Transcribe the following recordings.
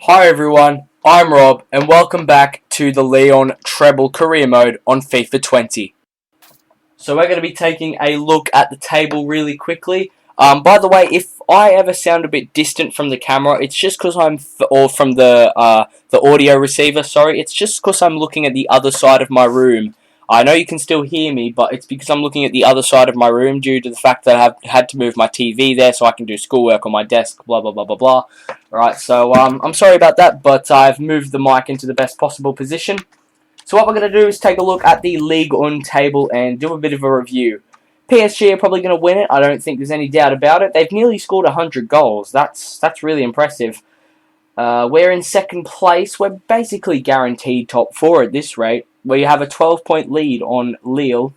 Hi everyone, I'm Rob and welcome back to the Leon Treble career mode on FIFA 20. So we're going to be taking a look at the table really quickly. By the way, if I ever sound a bit distant from the camera, it's just because or from the audio receiver, sorry, it's just because I'm looking at the other side of my room. I know you can still hear me, but it's because I'm looking at the other side of my room due to the fact that I've had to move my TV there so I can do schoolwork on my desk, blah blah blah blah blah. Alright, so I'm sorry about that, but I've moved the mic into the best possible position. So what we're going to do is take a look at the Ligue 1 table and do a bit of a review. PSG are probably going to win it. I don't think there's any doubt about it. They've nearly scored 100 goals. That's really impressive. We're in second place. We're basically guaranteed top 4 at this rate, where you have a 12-point lead on Lille.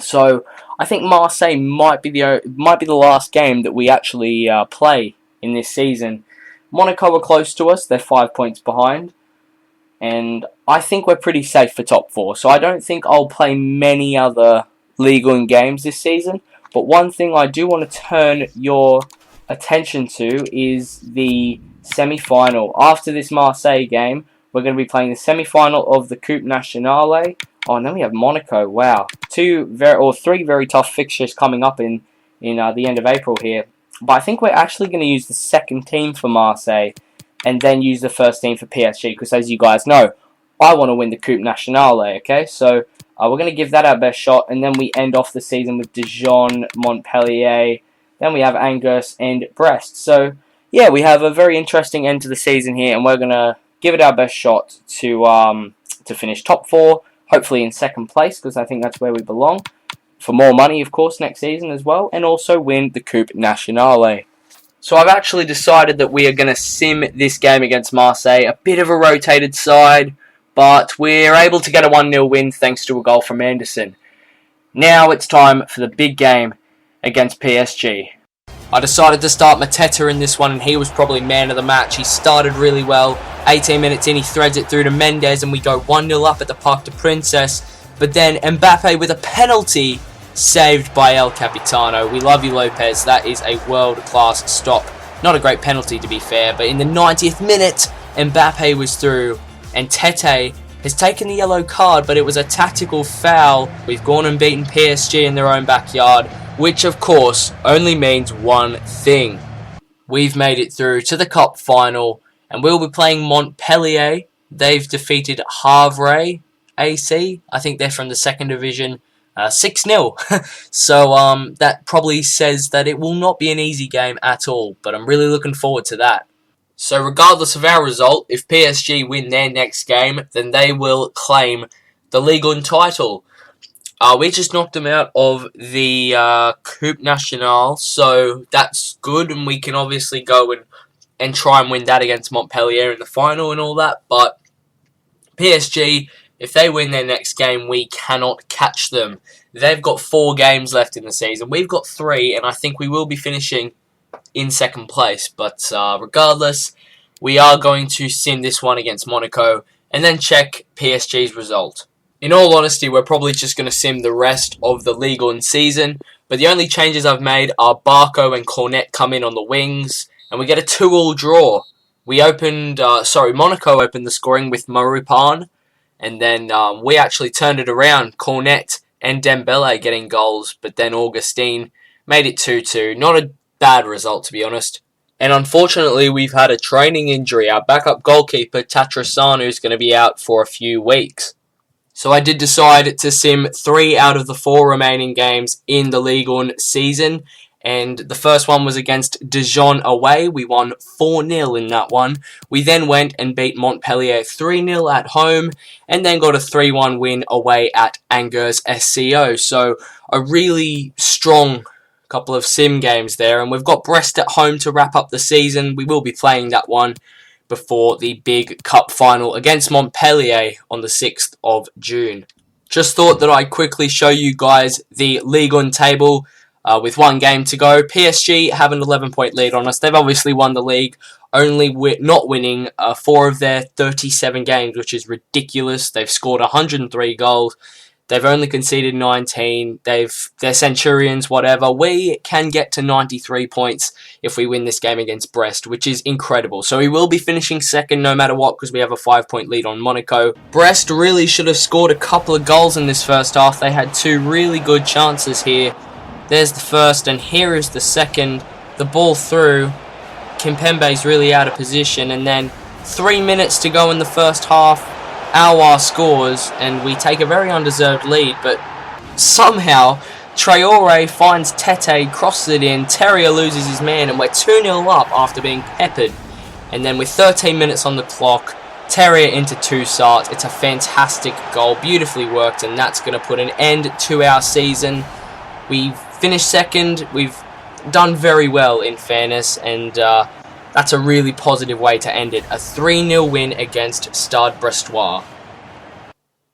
So I think Marseille might be the last game that we actually play in this season. Monaco are close to us. They're 5 points behind. And I think we're pretty safe for top 4. So I don't think I'll play many other Ligue 1 games this season. But one thing I do want to turn your attention to is the semi-final. After this Marseille game, we're going to be playing the semi-final of the Coupe Nationale. Oh, and then we have Monaco. Wow. Three very tough fixtures coming up in the end of April here. But I think we're actually going to use the second team for Marseille and then use the first team for PSG, because as you guys know, I want to win the Coupe Nationale, okay? So we're going to give that our best shot, and then we end off the season with Dijon, Montpellier, then we have Angers and Brest. So, yeah, we have a very interesting end to the season here, and we're going to give it our best shot to finish top 4, hopefully in second place, because I think that's where we belong, for more money, of course, next season as well, and also win the Coupe Nationale. So I've actually decided that we are going to sim this game against Marseille. A bit of a rotated side, but we're able to get a 1-0 win thanks to a goal from Anderson. Now it's time for the big game against PSG. I decided to start Mateta in this one, and he was probably man of the match. He started really well. 18 minutes in, he threads it through to Mendes, and we go 1-0 up at the Parc des Princes. But then Mbappe with a penalty saved by El Capitano. We love you, Lopez. That is a world-class stop. Not a great penalty, to be fair, but in the 90th minute, Mbappe was through, and Tete has taken the yellow card, but it was a tactical foul. We've gone and beaten PSG in their own backyard, which, of course, only means one thing. We've made it through to the Cup final, and we'll be playing Montpellier. They've defeated Havre AC. I think they're from the second division. 6-0. So that probably says that it will not be an easy game at all, but I'm really looking forward to that. So regardless of our result, if PSG win their next game, then they will claim the Ligue 1 title. We just knocked them out of the Coupe Nationale, so that's good, and we can obviously go and try and win that against Montpellier in the final and all that, but PSG, if they win their next game, we cannot catch them. They've got 4 games left in the season. We've got 3, and I think we will be finishing in second place. But regardless, we are going to sim this one against Monaco and then check PSG's result. In all honesty, we're probably just going to sim the rest of the Ligue 1 season. But the only changes I've made are Barco and Cornet come in on the wings, and we get a 2-2 draw. Monaco opened the scoring with Marupan. And then we actually turned it around. Cornet and Dembele getting goals, but then Augustine made it 2-2. Not a bad result, to be honest. And unfortunately, we've had a training injury. Our backup goalkeeper, Tatrasanu, is going to be out for a few weeks. So I did decide to sim 3 out of the 4 remaining games in the Ligue 1 season. And the first one was against Dijon away. We won 4-0 in that one. We then went and beat Montpellier 3-0 at home, and then got a 3-1 win away at Angers SCO. So a really strong couple of sim games there. And we've got Brest at home to wrap up the season. We will be playing that one before the big cup final against Montpellier on the 6th of June. Just thought that I'd quickly show you guys the Ligue 1 table. With 1 game to go. PSG have an 11-point lead on us. They've obviously won the league, only not winning 4 of their 37 games, which is ridiculous. They've scored 103 goals. They've only conceded 19. They're Centurions, whatever. We can get to 93 points if we win this game against Brest, which is incredible. So we will be finishing second no matter what because we have a 5-point lead on Monaco. Brest really should have scored a couple of goals in this first half. They had two really good chances here. There's the first, and here is the second. The ball through. Kimpembe's really out of position, and then 3 minutes to go in the first half. Aouar scores, and we take a very undeserved lead, but somehow Traore finds Tete, crosses it in, Terrier loses his man, and we're 2-0 up after being peppered. And then with 13 minutes on the clock, Terrier into Toussaint. It's a fantastic goal, beautifully worked, and that's going to put an end to our season. We've finished second, we've done very well in fairness, and that's a really positive way to end it. A 3-0 win against Stade Brestois.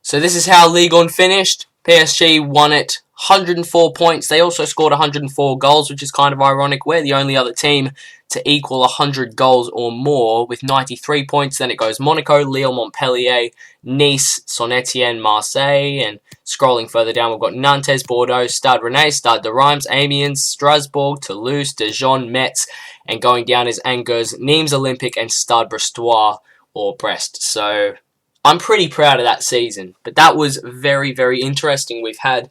So this is how Ligue 1 finished. PSG won it, 104 points. They also scored 104 goals, which is kind of ironic. We're the only other team to equal 100 goals or more with 93 points. Then it goes Monaco, Lille, Montpellier, Nice, Saint-Etienne, Marseille, and scrolling further down, we've got Nantes, Bordeaux, Stade Rennais, Stade de Reims, Amiens, Strasbourg, Toulouse, Dijon, Metz, and going down is Angers, Nîmes Olympique, and Stade Brestois, or Brest. So I'm pretty proud of that season, but that was very, very interesting. We've had,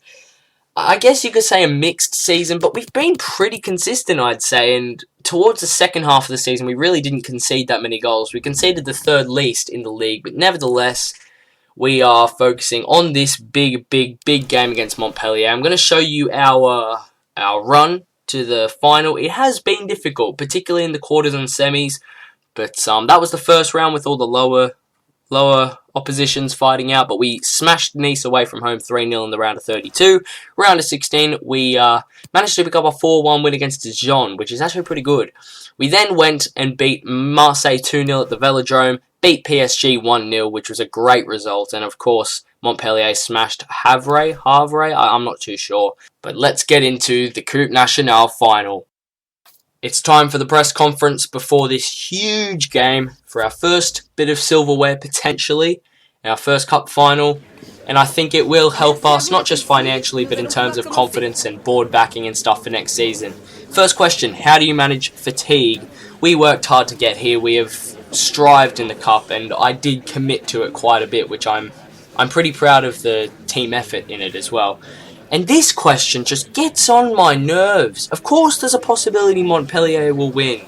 I guess you could say, a mixed season, but we've been pretty consistent, I'd say, and towards the second half of the season, we really didn't concede that many goals. We conceded the third least in the league, but nevertheless, we are focusing on this big game against Montpellier. I'm going to show you our run to the final. It has been difficult, particularly in the quarters and semis, but that was the first round with all the lower oppositions fighting out, but we smashed Nice away from home 3-0 in the round of 32. Round of 16, we managed to pick up a 4-1 win against Dijon, which is actually pretty good. We then went and beat Marseille 2-0 at the Velodrome, beat PSG 1-0, which was a great result, and of course, Montpellier smashed Havre, I'm not too sure. But let's get into the Coupe Nationale final. It's time for the press conference before this huge game for our first bit of silverware, potentially, our first cup final, and I think it will help us, not just financially, but in terms of confidence and board backing and stuff for next season. First question, how do you manage fatigue? We worked hard to get here, we have strived in the cup, and I did commit to it quite a bit, which I'm pretty proud of the team effort in it as well. And this question just gets on my nerves. Of course there's a possibility Montpellier will win.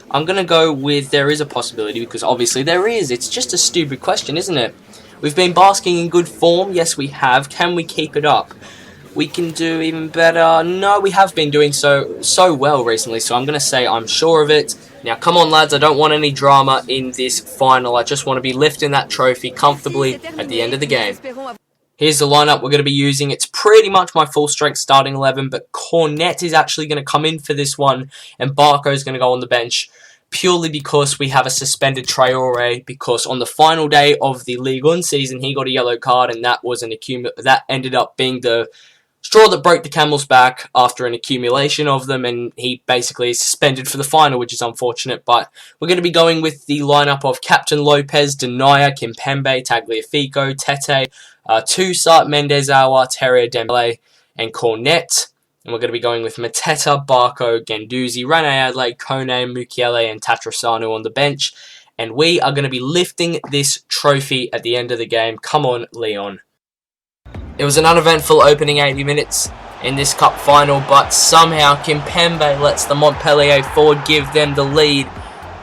I'm going to go with there is a possibility because obviously there is. It's just a stupid question, isn't it? We've been basking in good form. Yes, we have. Can we keep it up? We can do even better. No, we have been doing so well recently, so I'm going to say I'm sure of it. Now, come on, lads. I don't want any drama in this final. I just want to be lifting that trophy comfortably at the end of the game. Here's the lineup we're going to be using. It's pretty much my full-strength starting 11, but Cornet is actually going to come in for this one, and Barco is going to go on the bench, purely because we have a suspended Traore, because on the final day of the Ligue 1 season, he got a yellow card, and that was that ended up being the straw that broke the camel's back after an accumulation of them, and he basically is suspended for the final, which is unfortunate. But we're going to be going with the lineup of Captain Lopez, Denayer, Kimpembe, Tagliafico, Tete, Toussaint, Mendes, Aouar, Terrier, Dembele, and Cornet. And we're going to be going with Mateta, Barco, Guendouzi, Rene Adelaide, Kone, Mukiele, and Tatrasanu on the bench. And we are going to be lifting this trophy at the end of the game. Come on, Leon. It was an uneventful opening 80 minutes in this cup final, but somehow Kimpembe lets the Montpellier forward give them the lead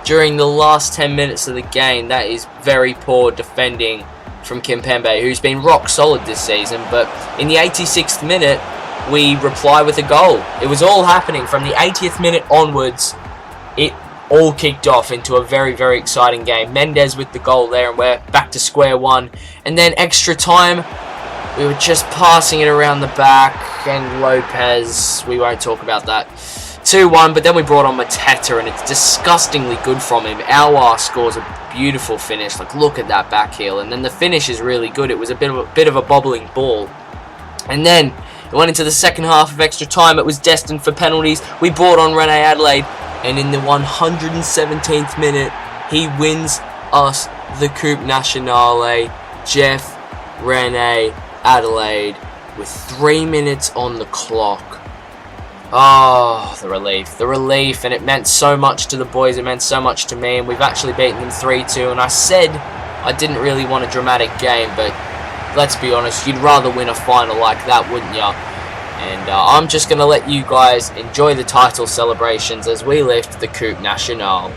during the last 10 minutes of the game. That is very poor defending from Kimpembe, who's been rock solid this season, but in the 86th minute, we reply with a goal. It was all happening from the 80th minute onwards. It all kicked off into a very, very exciting game. Mendes with the goal there, and we're back to square one. And then extra time, we were just passing it around the back, and Lopez, we won't talk about that. 2-1, but then we brought on Mateta, and it's disgustingly good from him. Aouar scores a beautiful finish. Like, look at that back heel, and then the finish is really good. It was a bit of a bobbling ball. And then it went into the second half of extra time. It was destined for penalties. We brought on Rene Adelaide, and in the 117th minute, he wins us the Coupe Nationale. Jeff Rene Adelaide with 3 minutes on the clock. Oh, the relief, and it meant so much to the boys, it meant so much to me, and we've actually beaten them 3-2, and I said I didn't really want a dramatic game, but let's be honest, you'd rather win a final like that, wouldn't ya? And I'm just going to let you guys enjoy the title celebrations as we lift the Coupe Nationale.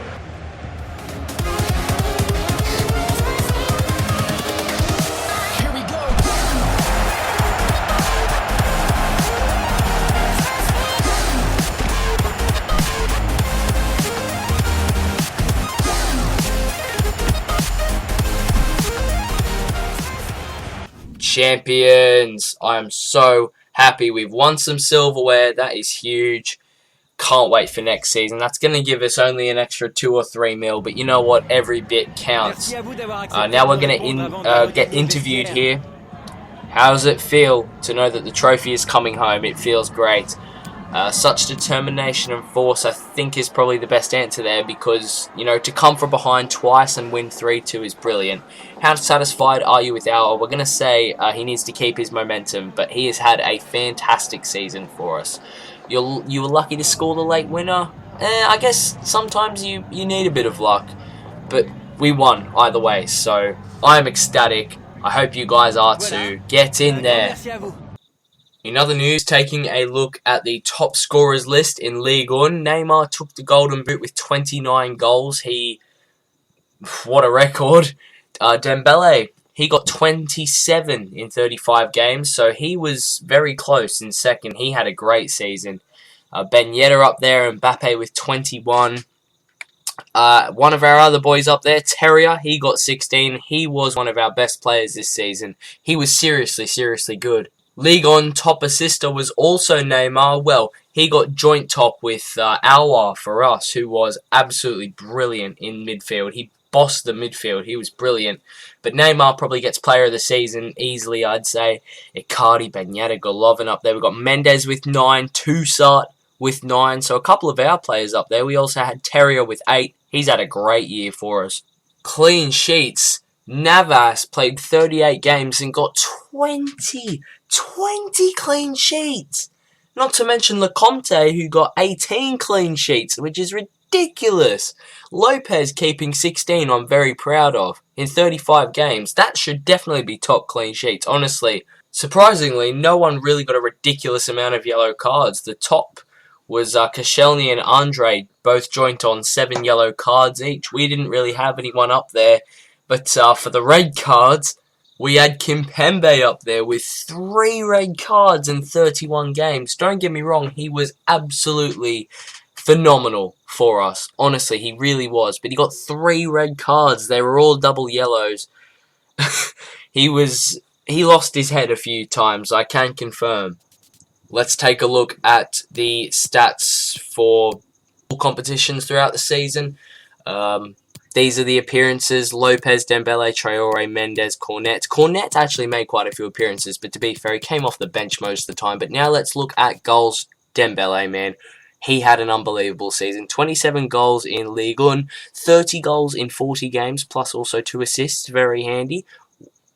Champions! I am so happy we've won some silverware. That is huge. Can't wait for next season. That's going to give us only an extra 2 or 3 mil, but you know what? Every bit counts. Now we're going to get interviewed here. How does it feel to know that the trophy is coming home? It feels great. Such determination and force, I think, is probably the best answer there, because, you know, to come from behind twice and win 3-2 is brilliant. How satisfied are you with Auer? We're going to say he needs to keep his momentum, but he has had a fantastic season for us. You were lucky to score the late winner. I guess sometimes you need a bit of luck, but we won either way, so I'm ecstatic. I hope you guys are too. Get in there. In other news, taking a look at the top scorers list in Ligue 1, Neymar took the Golden Boot with 29 goals. What a record. Dembele, he got 27 in 35 games, so he was very close in second. He had a great season. Ben Yedder up there, and Mbappe with 21. One of our other boys up there, Terrier, he got 16. He was one of our best players this season. He was seriously good. Ligue 1 top assister was also Neymar. Well, he got joint top with Auer for us, who was absolutely brilliant in midfield. He bossed the midfield. He was brilliant. But Neymar probably gets player of the season easily, I'd say. Icardi, Ben Yedder, Golovin up there. We've got Mendes with 9, Toussaint with 9. So a couple of our players up there. We also had Terrier with 8. He's had a great year for us. Clean sheets. Navas played 38 games and got 20 clean sheets. Not to mention Lecomte, who got 18 clean sheets, which is ridiculous. Lopez keeping 16, I'm very proud of. In 35 games, that should definitely be top clean sheets, honestly. Surprisingly, no one really got a ridiculous amount of yellow cards. The top was Koscielny and Andre, both joint on 7 yellow cards each. We didn't really have anyone up there. But for the red cards, we had Kimpembe up there with 3 red cards in 31 games. Don't get me wrong, he was absolutely phenomenal for us. Honestly, he really was. But he got 3 red cards. They were all double yellows. He lost his head a few times, I can confirm. Let's take a look at the stats for all competitions throughout the season. These are the appearances: Lopez, Dembele, Traore, Mendes, Cornet. Cornet actually made quite a few appearances, but to be fair, he came off the bench most of the time. But now let's look at goals. Dembele, man. He had an unbelievable season. 27 goals in Ligue 1, 30 goals in 40 games, plus also 2 assists. Very handy.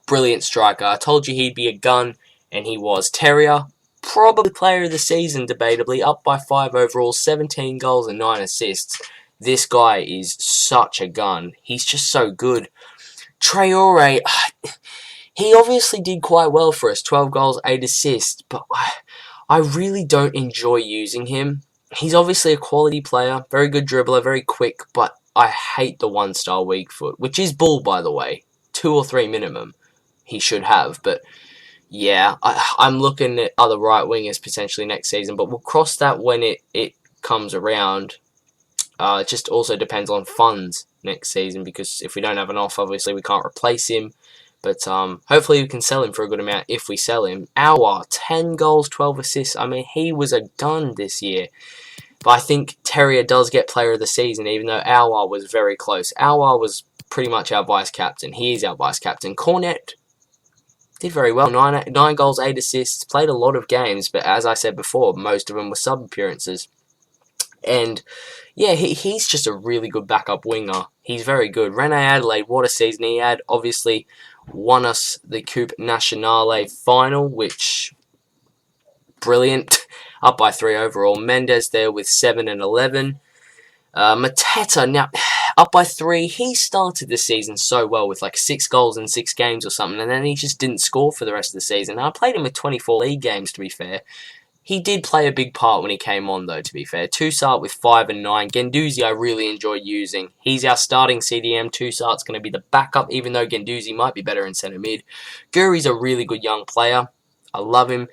Brilliant striker. I told you he'd be a gun, and he was. Terrier, probably player of the season, debatably. Up by 5 overall, 17 goals and 9 assists. This guy is such a gun. He's just so good. Traore, he obviously did quite well for us. 12 goals, 8 assists. But I really don't enjoy using him. He's obviously a quality player. Very good dribbler, very quick. But I hate the 1-star weak foot. Which is bull, by the way. 2 or 3 minimum he should have. But yeah, I'm looking at other right wingers potentially next season. But we'll cross that when it comes around. It just also depends on funds next season, because if we don't have enough, obviously we can't replace him. But hopefully we can sell him for a good amount if we sell him. Auer, 10 goals, 12 assists. I mean, he was a gun this year. But I think Terrier does get player of the season, even though Auer was very close. Auer was pretty much our vice-captain. He is our vice-captain. Cornet did very well. 9 goals, 8 assists. Played a lot of games, but as I said before, most of them were sub-appearances. And yeah, he's just a really good backup winger. He's very good. Rene Adelaide, what a season he had. Obviously won us the Coupe Nationale final, which brilliant. Up by 3 overall. Mendes there with 7 and 11. Mateta, now, up by 3. He started the season so well with like 6 goals in 6 games or something, and then he just didn't score for the rest of the season. Now, I played him with 24 league games, to be fair. He did play a big part when he came on, though, to be fair. Toussaint with 5 and 9. Guendouzi I really enjoy using. He's our starting CDM. Toussaint's going to be the backup, even though Guendouzi might be better in centre mid. Guri's a really good young player. I love him.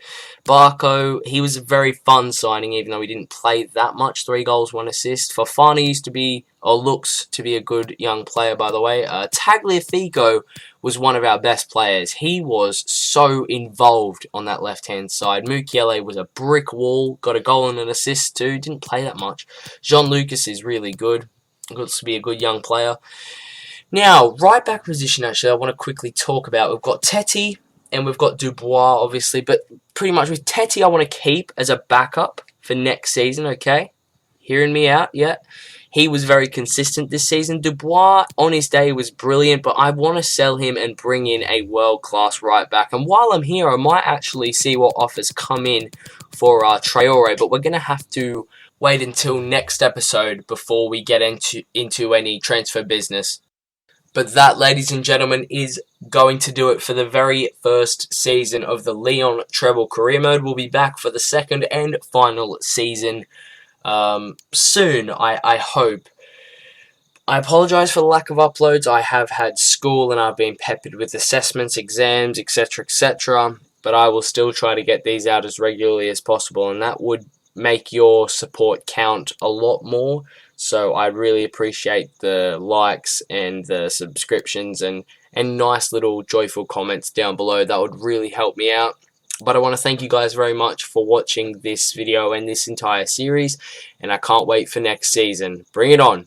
Barco, he was a very fun signing, even though he didn't play that much. 3 goals, 1 assist. Fofana used to be, or looks to be, a good young player, by the way. Tagliafico was one of our best players. He was so involved on that left-hand side. Mukiele was a brick wall. Got a goal and an assist too. Didn't play that much. Jean Lucas is really good. Looks to be a good young player. Now, right back position, actually, I want to quickly talk about. We've got Teti. And we've got Dubois, obviously. But pretty much with Teti, I want to keep as a backup for next season, okay? Hearing me out, yeah? He was very consistent this season. Dubois, on his day, was brilliant. But I want to sell him and bring in a world-class right back. And while I'm here, I might actually see what offers come in for Traore. But we're going to have to wait until next episode before we get into any transfer business. But that, ladies and gentlemen, is going to do it for the very first season of the Leon Treble Career Mode. We'll be back for the second and final season soon, I hope. I apologise for the lack of uploads. I have had school and I've been peppered with assessments, exams, etc., etc. But I will still try to get these out as regularly as possible, and that would make your support count a lot more. So I'd really appreciate the likes and the subscriptions and nice little joyful comments down below. That would really help me out. But I want to thank you guys very much for watching this video and this entire series. And I can't wait for next season. Bring it on.